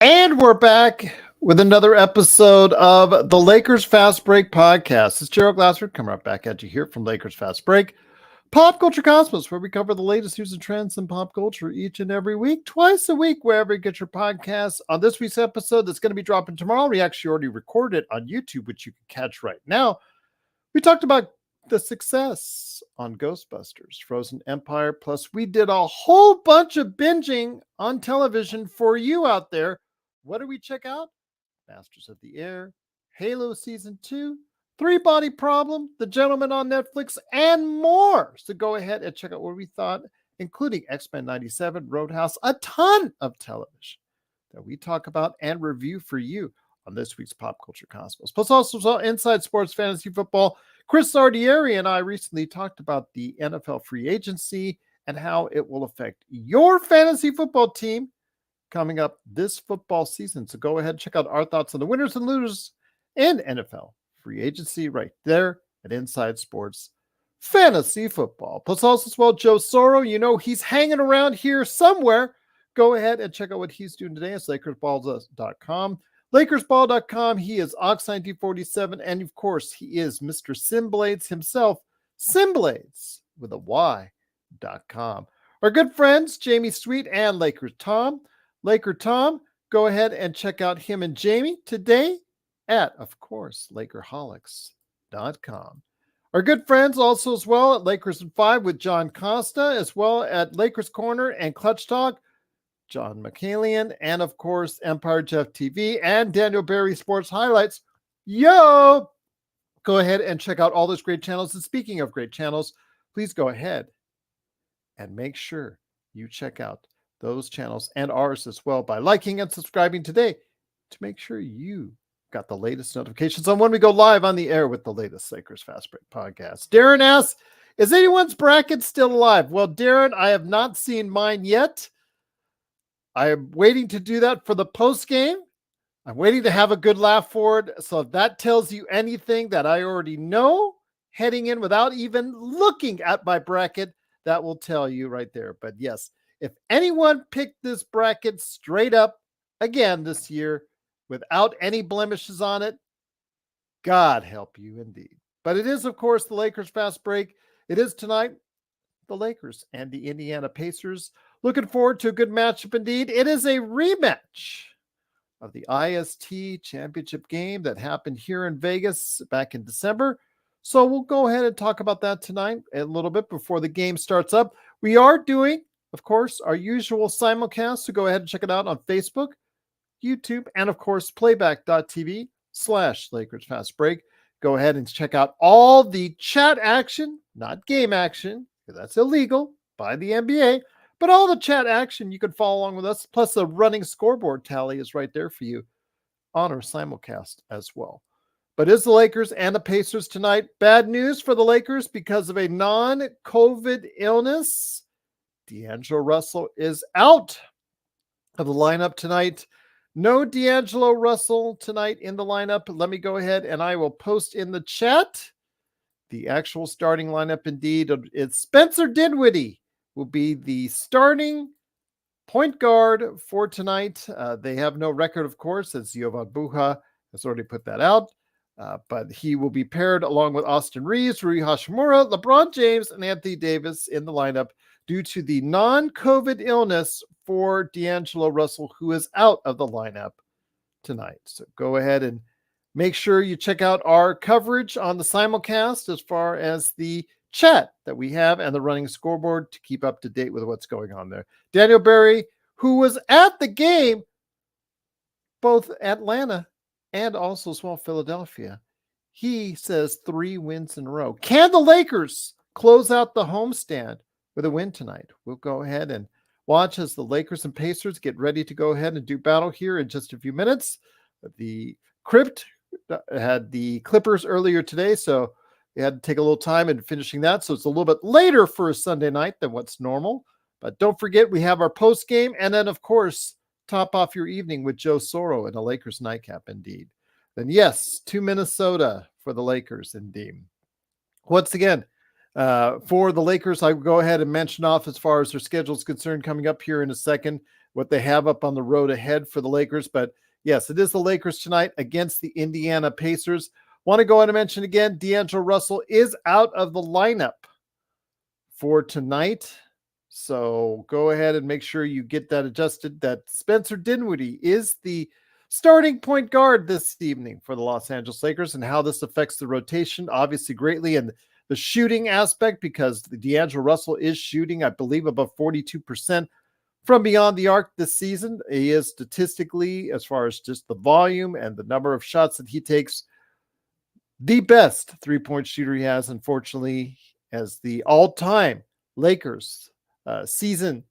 And we're back with another episode of the Lakers Fast Break podcast. It's Gerald Glassford coming right back at you here from Lakers Fast Break, Pop Culture Cosmos, where we cover the latest news and trends in pop culture each and every week, twice a week, wherever you get your podcasts. On this week's episode that's going to be dropping tomorrow, we actually already recorded it on YouTube, which you can catch right now. We talked about the success on Ghostbusters, Frozen Empire, plus we did a whole bunch of binging on television for you out there. What did we check out? Masters of the Air, Halo Season 2, Three Body Problem, The Gentleman on Netflix, and more. So go ahead and check out what we thought, including X-Men 97, Roadhouse, a ton of television that we talk about and review for you on this week's Pop Culture Cosmos. Plus also saw Inside Sports Fantasy Football. Chris Sardieri and I recently talked about the NFL free agency and how it will affect your fantasy football team coming up this football season. So go ahead and check out our thoughts on the winners and losers in NFL free agency right there at Inside Sports Fantasy Football. Plus also as well, Joe Soro, you know he's hanging around here somewhere. Go ahead and check out what he's doing today at LakersBall.com. LakersBall.com, he is Ox1947, and of course, he is Mr. Simblades himself, Simblades with a Y.com. Our good friends, Jamie Sweet and Laker Tom. Laker Tom, go ahead and check out him and Jamie today at, of course, Lakerholics.com. Our good friends also as well at Lakers in 5 with John Costa, as well at Lakers Corner and Clutch Talk, John McCallion, and of course, Empire Jeff TV and Daniel Berry Sports Highlights. Yo! Go ahead and check out all those great channels. And speaking of great channels, please go ahead and make sure you check out those channels and ours as well by liking and subscribing today to make sure you got the latest notifications on when we go live on the air with the latest Lakers Fast Break podcast. Darren asks, is anyone's bracket still alive? Well, Darren, I have not seen mine yet. I am waiting to do that for the post game. I'm waiting to have a good laugh for it. So if that tells you anything that I already know heading in without even looking at my bracket, that will tell you right there. But yes, if anyone picked this bracket straight up again this year without any blemishes on it, God help you indeed. But it is, of course, the Lakers Fast Break. It is tonight, the Lakers and the Indiana Pacers. Looking forward to a good matchup indeed. It is a rematch of the IST championship game that happened here in Vegas back in December. So we'll go ahead and talk about that tonight a little bit before the game starts up. We are doing, of course, our usual simulcast. So go ahead and check it out on Facebook, YouTube, and of course, playback.tv/Lakers Fast Break. Go ahead and check out all the chat action, not game action, because that's illegal by the NBA. But all the chat action, you can follow along with us. Plus, the running scoreboard tally is right there for you on our simulcast as well. But it's the Lakers and the Pacers tonight. Bad news for the Lakers because of a non-COVID illness. D'Angelo Russell is out of the lineup tonight. No D'Angelo Russell tonight in the lineup. Let me go ahead and I will post in the chat the actual starting lineup indeed. It's Spencer Dinwiddie will be the starting point guard for tonight. They have no record, of course, as Jovan Buha has already put that out. But he will be paired along with Austin Reeves, Rui Hashimura, LeBron James, and Anthony Davis in the lineup due to the non-COVID illness for D'Angelo Russell, who is out of the lineup tonight. So go ahead and make sure you check out our coverage on the simulcast as far as the chat that we have and the running scoreboard to keep up to date with what's going on there. Daniel Berry, who was at the game, both Atlanta and also as well Philadelphia, he says 3 wins in a row. Can the Lakers close out the homestand with a win tonight? We'll go ahead and watch as the Lakers and Pacers get ready to go ahead and do battle here in just a few minutes. The Crypt had the Clippers earlier today, so they had to take a little time in finishing that. So it's a little bit later for a Sunday night than what's normal. But don't forget, we have our post game. And then, of course, top off your evening with Joe Soro and a Lakers nightcap indeed. Then, yes, to Minnesota for the Lakers indeed. Once again, for the Lakers, I will go ahead and mention off as far as their schedule is concerned coming up here in a second. what they have up on the road ahead for the Lakers. But yes, it is the Lakers tonight against the Indiana Pacers. Want to go ahead and mention again, D'Angelo Russell is out of the lineup for tonight. So go ahead and make sure you get that adjusted, that Spencer Dinwiddie is the starting point guard this evening for the Los Angeles Lakers, and how this affects the rotation, obviously greatly, and the shooting aspect, because the D'Angelo Russell is shooting, I believe, above 42% from beyond the arc this season. He is statistically, as far as just the volume and the number of shots that he takes, the best three-point shooter he has, unfortunately, as the all-time Lakers season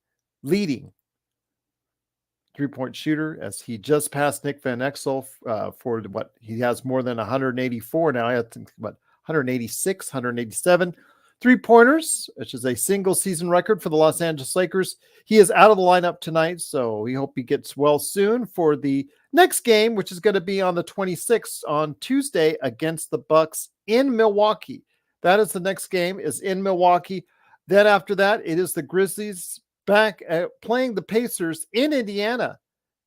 leading three-point shooter, as he just passed Nick Van Exel for what he has, more than 184 now. I think about 186, 187 three-pointers, which is a single season record for the Los Angeles Lakers. He is out of the lineup tonight, so we hope he gets well soon for the next game, which is going to be on the 26th on Tuesday against the Bucks in Milwaukee. That is the next game, is in Milwaukee. Then after that, it is the Grizzlies back playing the Pacers in Indiana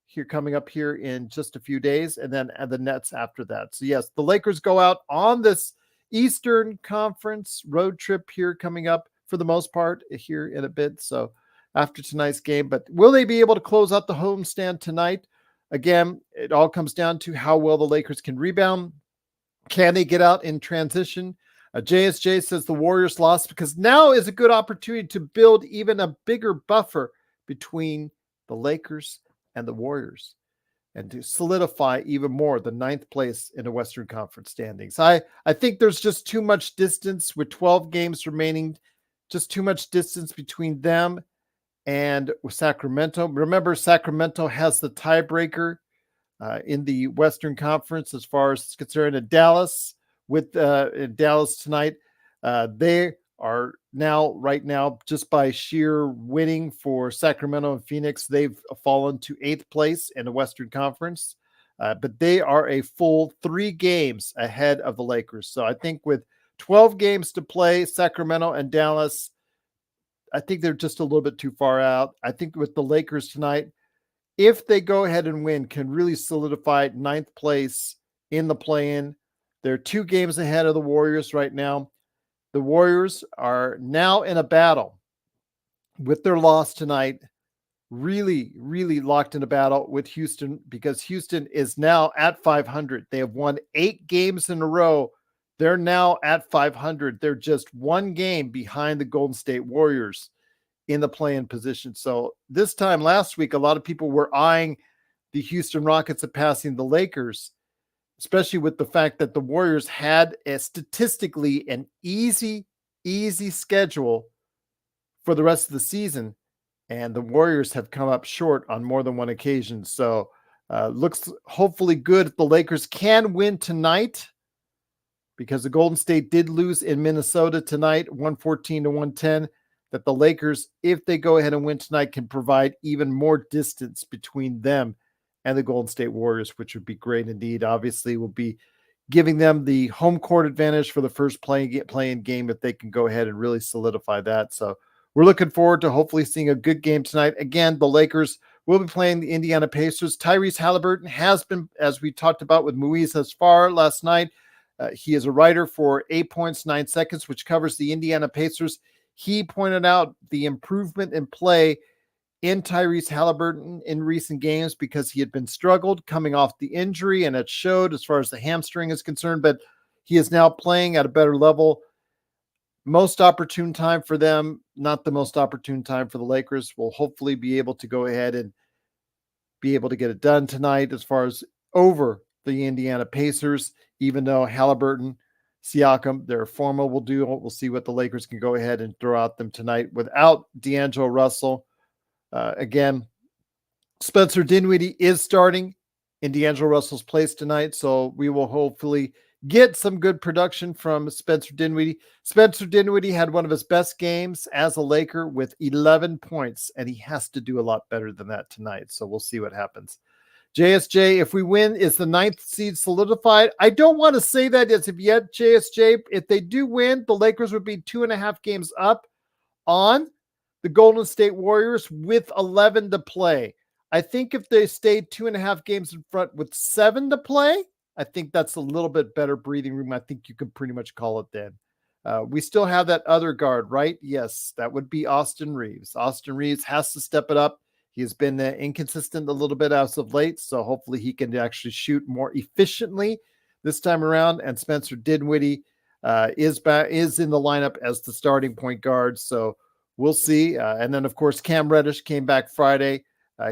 here, coming up here in just a few days, and then the Nets after that. So yes, the Lakers go out on this Eastern Conference road trip here coming up for the most part here in a bit. So after tonight's game, but will they be able to close out the homestand tonight? Again, it all comes down to how well the Lakers can rebound. Can they get out in transition? JSJ says the Warriors lost because now is a good opportunity to build even a bigger buffer between the Lakers and the Warriors, and to solidify even more the 9th place in the Western Conference standings. I think there's just too much distance with 12 games remaining, just too much distance between them and Sacramento. Remember, Sacramento has the tiebreaker in the Western Conference as far as it's concerned. In Dallas, with in Dallas tonight, they are now, right now, just by sheer winning for Sacramento and Phoenix, they've fallen to 8th place in the Western Conference. But they are a full 3 games ahead of the Lakers. So I think with 12 games to play, Sacramento and Dallas, I think they're just a little bit too far out. I think with the Lakers tonight, if they go ahead and win, can really solidify 9th place in the play-in. They're 2 games ahead of the Warriors right now. The Warriors are now in a battle with their loss tonight, really, really locked in a battle with Houston, because Houston is now at 500. They have won 8 games in a row. They're now at 500. They're just 1 game behind the Golden State Warriors in the play-in position. So this time last week, a lot of people were eyeing the Houston Rockets of passing the Lakers, especially with the fact that the Warriors had statistically an easy schedule for the rest of the season. And the Warriors have come up short on more than one occasion. So looks hopefully good if the Lakers can win tonight, because the Golden State did lose in Minnesota tonight, 114-110, that the Lakers, if they go ahead and win tonight, can provide even more distance between them and the Golden State Warriors, which would be great indeed. Obviously, will be giving them the home court advantage for the first play-in game if they can go ahead and really solidify that. So we're looking forward to hopefully seeing a good game tonight. Again, the Lakers will be playing the Indiana Pacers. Tyrese Halliburton has been, as we talked about with Muiz Asfar last night, he is a writer for 8 points, 9 seconds, which covers the Indiana Pacers. He pointed out the improvement in play in Tyrese Halliburton in recent games, because he had been struggled coming off the injury, and it showed as far as the hamstring is concerned, but he is now playing at a better level. Most opportune time for them, not the most opportune time for the Lakers. Will hopefully be able to go ahead and be able to get it done tonight as far as over the Indiana Pacers, even though Halliburton, Siakam, their former will do. We'll see what the Lakers can go ahead and throw out them tonight without D'Angelo Russell. Again, Spencer Dinwiddie is starting in D'Angelo Russell's place tonight, so we will hopefully get some good production from Spencer Dinwiddie. Spencer Dinwiddie had one of his best games as a Laker with 11 points, and he has to do a lot better than that tonight, so we'll see what happens. JSJ, if we win, is the 9th seed solidified? I don't want to say that as of yet, JSJ. If they do win, the Lakers would be 2.5 games up on the Golden State Warriors with 11 to play. I think if they stayed 2.5 games in front with 7 to play, I think that's a little bit better breathing room. I think you can pretty much call it then. We still have that other guard, right? Yes, that would be Austin Reeves. Austin Reeves has to step it up. He has been inconsistent a little bit as of late, so hopefully he can actually shoot more efficiently this time around. And Spencer Dinwiddie is in the lineup as the starting point guard, so we'll see. And then, of course, Cam Reddish came back Friday.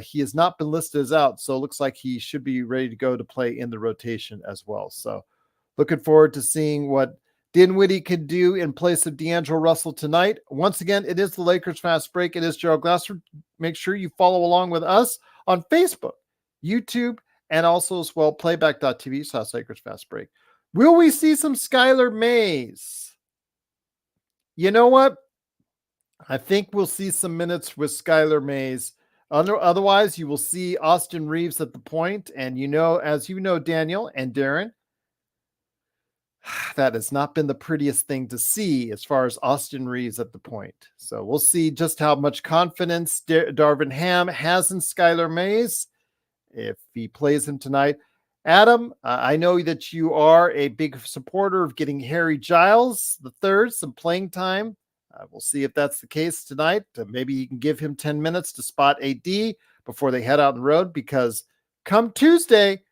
He has not been listed as out, so it looks like he should be ready to go to play in the rotation as well. So looking forward to seeing what Dinwiddie can do in place of D'Angelo Russell tonight. Once again, it is the Lakers Fast Break. It is Gerald Glassford. Make sure you follow along with us on Facebook, YouTube, and also as well playback.tv/Lakers Fast Break. Will we see some Skylar Mays? You know what? I think we'll see some minutes with Skylar Mays. Otherwise, you will see Austin Reeves at the point. And as you know, Daniel and Darren, that has not been the prettiest thing to see as far as Austin Reeves at the point. So we'll see just how much confidence Darvin Ham has in Skylar Mays if he plays him tonight. Adam, I know that you are a big supporter of getting Harry Giles III some playing time. We'll see if that's the case tonight. Maybe you can give him 10 minutes to spot AD before they head out on the road, because come Tuesday,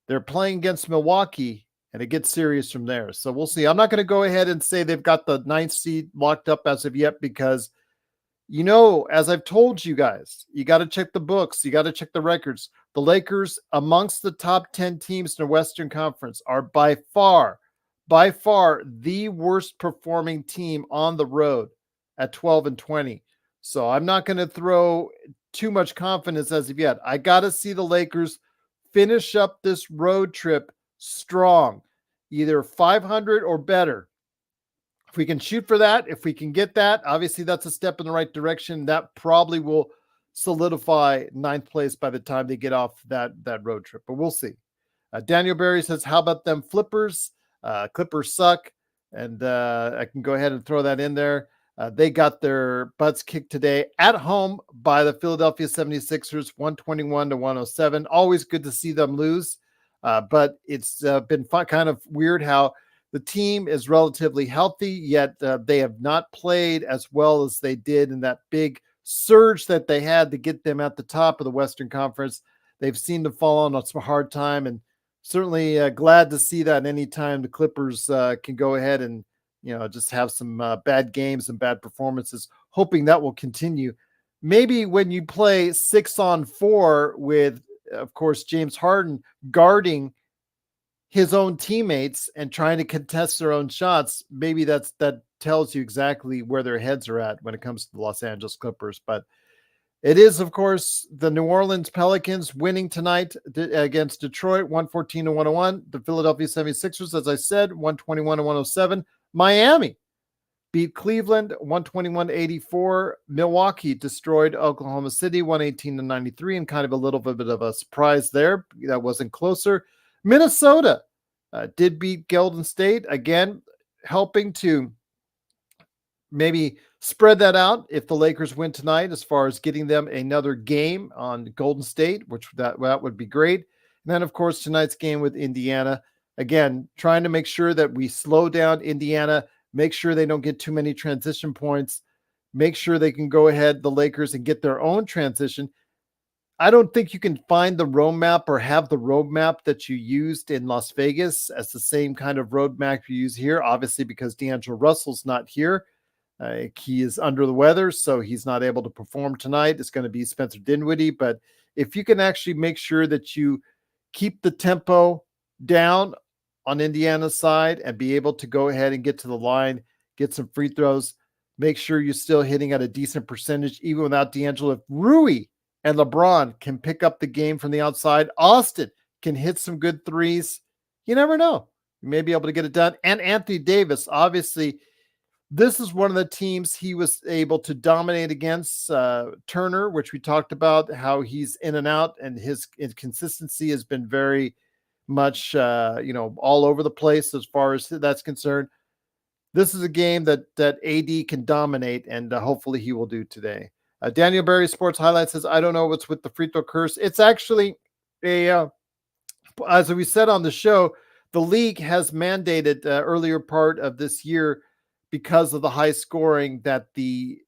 they're playing against Milwaukee, and it gets serious from there. So we'll see. I'm not going to go ahead and say they've got the 9th seed locked up as of yet, because, as I've told you guys, you got to check the books. You got to check the records. The Lakers, amongst the top 10 teams in the Western Conference, are by far the worst performing team on the road at 12-20. So I'm not going to throw too much confidence as of yet. I got to see the Lakers finish up this road trip strong, either 500 or better. If we can shoot for that, if we can get that, obviously that's a step in the right direction. That probably will solidify 9th place by the time they get off that road trip, but we'll see. Daniel Berry says, how about them Flippers? Clippers suck. And I can go ahead and throw that in there. They got their butts kicked today at home by the Philadelphia 76ers, 121-107. Always good to see them lose. But it's been kind of weird how the team is relatively healthy, yet they have not played as well as they did in that big surge that they had to get them at the top of the Western Conference. They've seemed to fall on some hard time, and certainly glad to see that anytime the Clippers can go ahead and just have some bad games and bad performances, hoping that will continue. Maybe when you play 6-on-4 with, of course, James Harden guarding his own teammates and trying to contest their own shots, maybe that tells you exactly where their heads are at when it comes to the Los Angeles Clippers. But it is, of course, the New Orleans Pelicans winning tonight against Detroit, 114-101. The Philadelphia 76ers, as I said, 121-107. Miami beat Cleveland, 121-84. Milwaukee destroyed Oklahoma City, 118-93, and kind of a little bit of a surprise there. That wasn't closer. Minnesota did beat Golden State, again, helping to maybe spread that out if the Lakers win tonight, as far as getting them another game on Golden State, which that would be great. And then, of course, tonight's game with Indiana, again, trying to make sure that we slow down Indiana, make sure they don't get too many transition points, make sure they can go ahead, the Lakers, and get their own transition. I don't think you can find the roadmap or have the roadmap that you used in Las Vegas as the same kind of roadmap you use here, obviously, because D'Angelo Russell's not here. He is under the weather, so he's not able to perform tonight. It's going to be Spencer Dinwiddie. But if you can actually make sure that you keep the tempo down on Indiana's side and be able to go ahead and get to the line, get some free throws, make sure you're still hitting at a decent percentage, even without D'Angelo. If Rui and LeBron can pick up the game from the outside, Austin can hit some good threes, you never know. You may be able to get it done. And Anthony Davis, obviously, this is one of the teams he was able to dominate against. Turner, which we talked about, how he's in and out, and his inconsistency has been very much, all over the place as far as that's concerned. This is a game that AD can dominate, and hopefully he will do today. Daniel Berry Sports Highlights says, I don't know what's with the free throw curse. It's actually as we said on the show, the league has mandated earlier part of this year, because of the high scoring, that the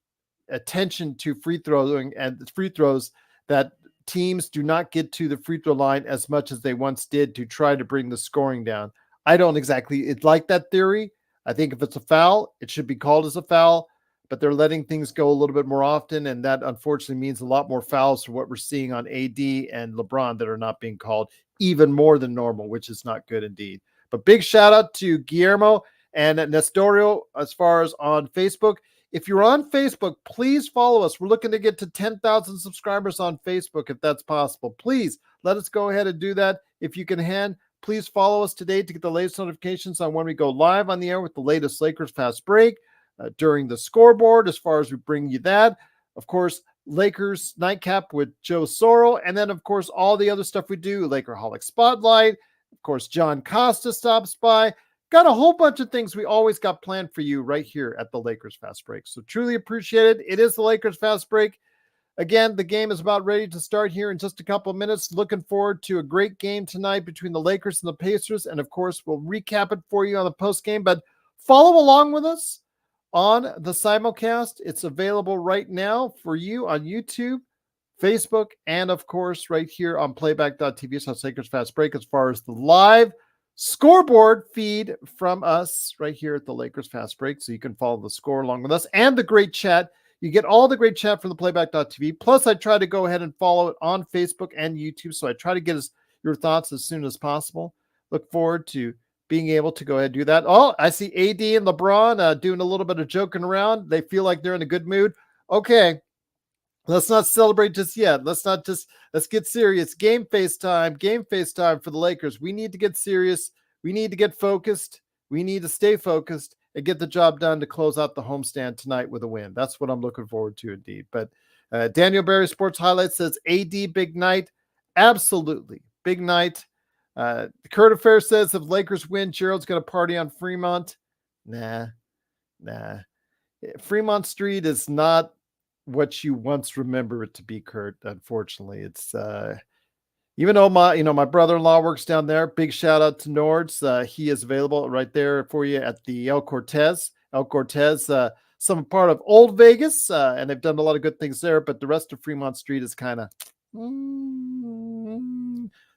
attention to free throwing and free throws, that teams do not get to the free throw line as much as they once did, to try to bring the scoring down. I don't exactly like that theory. I think if it's a foul, it should be called as a foul, but they're letting things go a little bit more often, and that unfortunately means a lot more fouls for what we're seeing on AD and LeBron that are not being called, even more than normal, which is not good indeed. But big shout out to Guillermo and Nestorio as far as on Facebook. If you're on Facebook, please follow us. We're looking to get to 10,000 subscribers on Facebook, if that's possible. Please let us go ahead and do that. If you can please follow us today to get the latest notifications on when we go live on the air with the latest Lakers Fast Break, during the scoreboard, as far as we bring you that. Of course, Lakers Nightcap with Joe Soro, and then, of course, all the other stuff we do, Lakerholic Spotlight. Of course, John Costa stops by. Got a whole bunch of things we always got planned for you right here at the Lakers Fast Break. So truly appreciate it. It is the Lakers Fast Break. Again, the game is about ready to start here in just a couple of minutes. Looking forward to a great game tonight between the Lakers and the Pacers. And of course, we'll recap it for you on the post game, but follow along with us on the simulcast. It's available right now for you on YouTube, Facebook, and of course, right here on playback.tv. So Lakers Fast Break, as far as the live scoreboard feed from us right here at the Lakers Fast Break. So you can follow the score along with us and the great chat. You get all the great chat from the playback.tv. Plus, I try to go ahead and follow it on Facebook and YouTube. So I try to get your thoughts as soon as possible. Look forward to being able to go ahead and do that. Oh, I see AD and LeBron doing a little bit of joking around. They feel like they're in a good mood. Okay, let's not celebrate just yet. Let's get serious. Game face time for the Lakers. We need to get serious. We need to get focused. We need to stay focused and get the job done to close out the homestand tonight with a win. That's what I'm looking forward to indeed. But Daniel Berry Sports Highlights says, AD, big night. Absolutely. Big night. Kurt Affair says, if Lakers win, Gerald's going to party on Fremont. Nah. Fremont Street is not what you once remember it to be, Kurt. Unfortunately, it's even though my brother-in-law works down there. Big shout out to Nords. He is available right there for you at the El Cortez. Some part of Old Vegas, and they've done a lot of good things there. But the rest of Fremont Street is kind of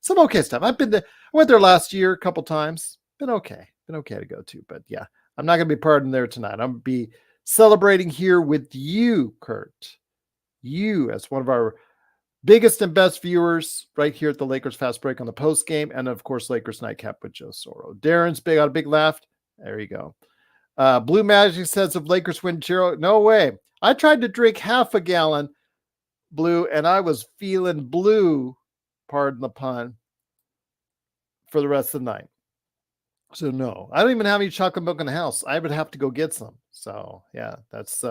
some okay stuff. I've been there. I went there last year a couple times. Been okay to go to. But yeah, I'm not going to be partying there tonight. I'm going to be celebrating here with you, Kurt. You as one of our biggest and best viewers right here at the Lakers Fast Break on the post game, and of course, Lakers Nightcap with Joe Soro. Darren's got a big laugh. There you go. Blue Magic says, if Lakers win, Gerald, no way. I tried to drink half a gallon, Blue, and I was feeling blue, pardon the pun, for the rest of the night. So no, I don't even have any chocolate milk in the house. I would have to go get some. So yeah, that's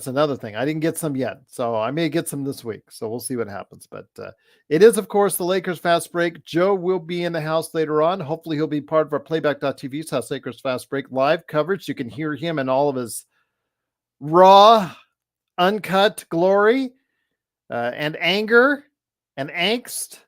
another thing. I didn't get some yet, so I may get some this week. So we'll see what happens. But it is, of course, the Lakers Fast Break. Joe will be in the house later on. Hopefully he'll be part of our playback.tv's House Lakers Fast Break live coverage. You can hear him in all of his raw, uncut glory and anger and angst.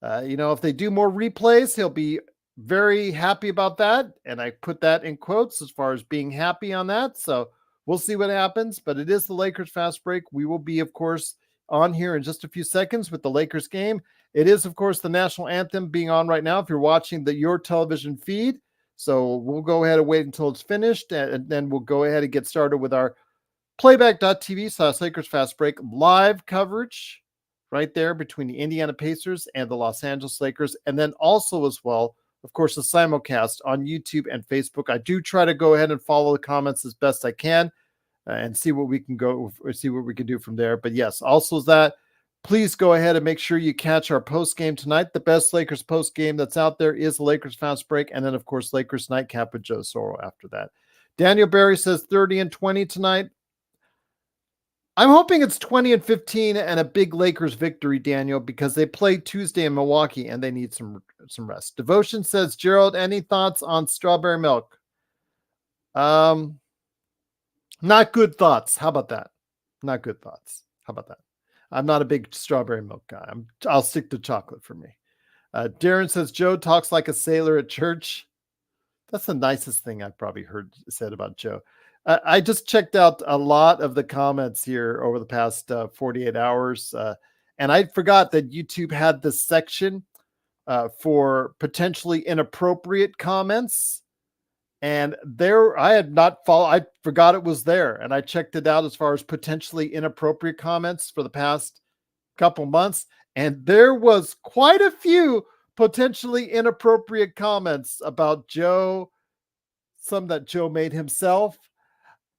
If they do more replays, he'll be very happy about that. And I put that in quotes as far as being happy on that. So we'll see what happens, but it is the Lakers Fast Break. We will be, of course, on here in just a few seconds with the Lakers game. It is, of course, the national anthem being on right now if you're watching your television feed. So we'll go ahead and wait until it's finished, and then we'll go ahead and get started with our playback.tv / Lakers Fast Break live coverage right there between the Indiana Pacers and the Los Angeles Lakers. And then also as well, of course, the simulcast on YouTube and Facebook. I do try to go ahead and follow the comments as best I can and see what we can do from there. But yes, also that, please go ahead and make sure you catch our post game tonight. The best Lakers post game that's out there is the Lakers Fast Break. And then, of course, Lakers Nightcap with Joe Soro after that. Daniel Berry says 30-20 tonight. I'm hoping it's 20-15 and a big Lakers victory, Daniel, because they play Tuesday in Milwaukee and they need some rest. Devotion says, Gerald, any thoughts on strawberry milk? Not good thoughts. How about that? Not good thoughts. How about that? I'm not a big strawberry milk guy. I'll stick to chocolate for me. Darren says Joe talks like a sailor at church. That's the nicest thing I've probably heard said about Joe. I just checked out a lot of the comments here over the past 48 hours. And I forgot that YouTube had this section for potentially inappropriate comments. And there, I had not followed, I forgot it was there. And I checked it out as far as potentially inappropriate comments for the past couple months. And there was quite a few potentially inappropriate comments about Joe, some that Joe made himself.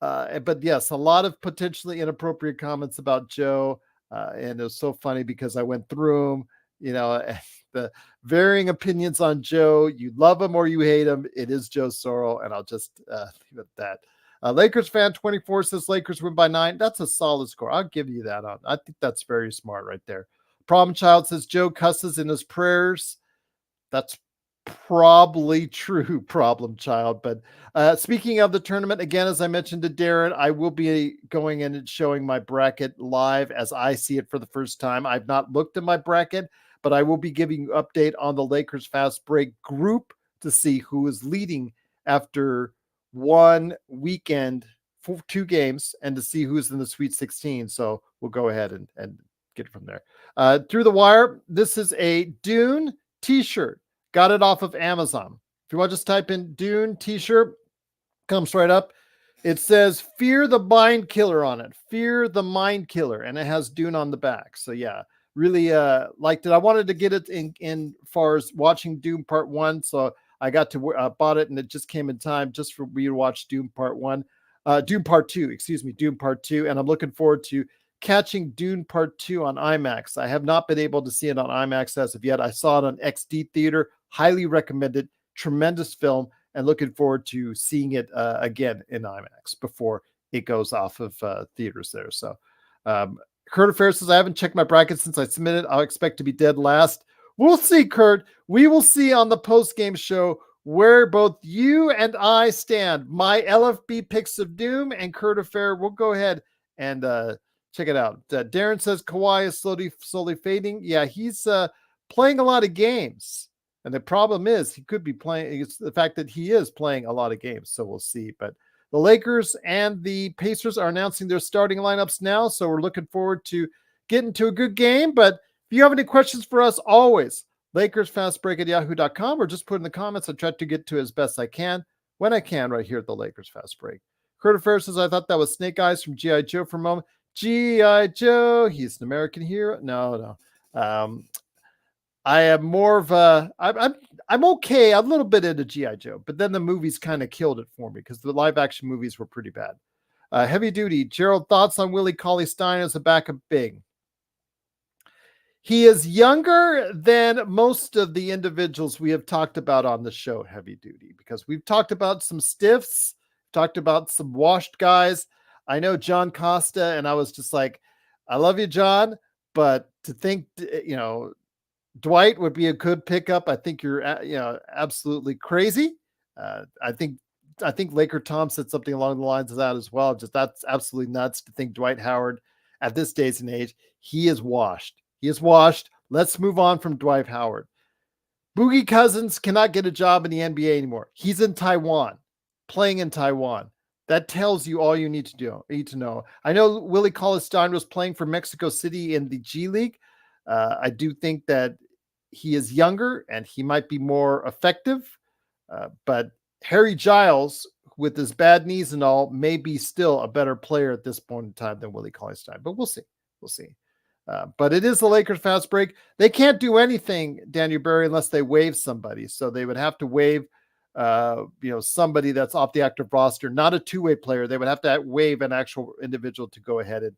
But yes, a lot of potentially inappropriate comments about Joe. And it was so funny because I went through them, the varying opinions on Joe. You love him or you hate him. It is Joe Sorrell. And I'll just leave it at that. Lakers fan 24 says Lakers win by 9. That's a solid score. I'll give you that. I think that's very smart right there. Problem Child says Joe cusses in his prayers. That's probably true, Problem Child. But speaking of the tournament, again, as I mentioned to Darren, I will be going in and showing my bracket live as I see it for the first time. I've not looked at my bracket, but I will be giving you an update on the Lakers Fast Break group to see who is leading after one weekend for 2 games and to see who's in the Sweet 16. So we'll go ahead and get it from there. Through the wire, this is a Dune t-shirt. Got it off of Amazon. If you want to just type in Dune t-shirt, comes right up. It says Fear the Mind Killer on it. Fear the Mind Killer. And it has Dune on the back. So yeah, really liked it. I wanted to get it in far as watching Dune Part 1. So I got to bought it and it just came in time just for me to watch Dune Part 1. Dune Part 2, excuse me, Dune Part 2. And I'm looking forward to catching Dune Part 2 on IMAX. I have not been able to see it on IMAX as of yet. I saw it on XD Theater. Highly recommended. Tremendous film. And looking forward to seeing it again in IMAX before it goes off of theaters there. So Kurt Affair says, I haven't checked my bracket since I submitted. I'll expect to be dead last. We'll see, Kurt. We will see on the post-game show where both you and I stand. My LFB picks of doom and Kurt Affair. We'll go ahead and check it out. Darren says Kawhi is slowly fading. Yeah, he's playing a lot of games. And the problem is he could be playing. It's the fact that he is playing a lot of games. So we'll see. But the Lakers and the Pacers are announcing their starting lineups now. So we're looking forward to getting to a good game. But if you have any questions for us, always LakersFastBreak@yahoo.com or just put in the comments. I try to get to as best I can when I can right here at the Lakers Fast Break. Kurt Affair says, I thought that was Snake Eyes from G.I. Joe for a moment. G.I. Joe, he's an American hero. No. I am more of a, I'm okay, a little bit into G.I. Joe, but then the movies kind of killed it for me because the live action movies were pretty bad. Heavy Duty, Gerald, thoughts on Willie Cauley-Stein as a backup big? He is younger than most of the individuals we have talked about on the show, Heavy Duty, because we've talked about some stiffs, talked about some washed guys. I know John Costa, and I was just like, I love you, John, but to think, Dwight would be a good pickup. I think you're, absolutely crazy. I think Laker Tom said something along the lines of that as well. Just that's absolutely nuts to think Dwight Howard at this days and age. He is washed. He is washed. Let's move on from Dwight Howard. Boogie Cousins cannot get a job in the NBA anymore. He's in Taiwan, playing in Taiwan. That tells you all you need to know. I know Willie Cauley-Stein was playing for Mexico City in the G League. I do think that he is younger and he might be more effective. But Harry Giles, with his bad knees and all, may be still a better player at this point in time than Willie Cauley-Stein. But we'll see. We'll see. But it is the Lakers Fast Break. They can't do anything, Daniel Berry, unless they waive somebody. So they would have to waive somebody that's off the active roster, not a two-way player. They would have to waive an actual individual to go ahead and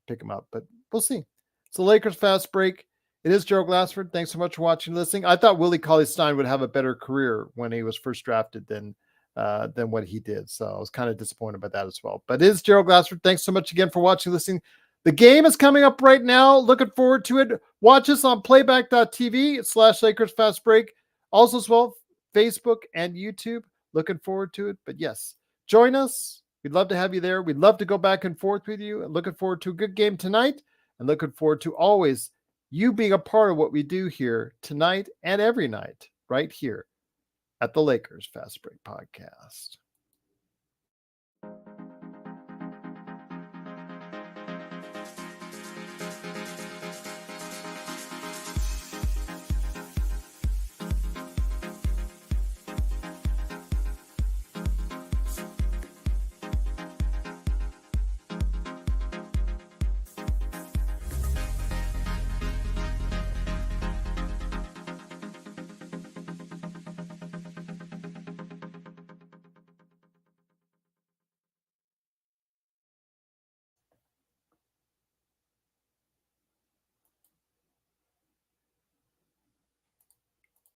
pick him up. But we'll see. It's the Lakers Fast Break. It is Gerald Glassford. Thanks so much for watching and listening. I thought Willie Cauley-Stein would have a better career when he was first drafted than what he did. So I was kind of disappointed by that as well. But it is Gerald Glassford. Thanks so much again for watching and listening. The game is coming up right now. Looking forward to it. Watch us on playback.tv/Lakers Fast Break. Also as well, Facebook and YouTube. Looking forward to it. But yes, join us. We'd love to have you there. We'd love to go back and forth with you. Looking forward to a good game tonight. and looking forward to always you being a part of what we do here tonight and every night, right here at the Lakers Fast Break Podcast.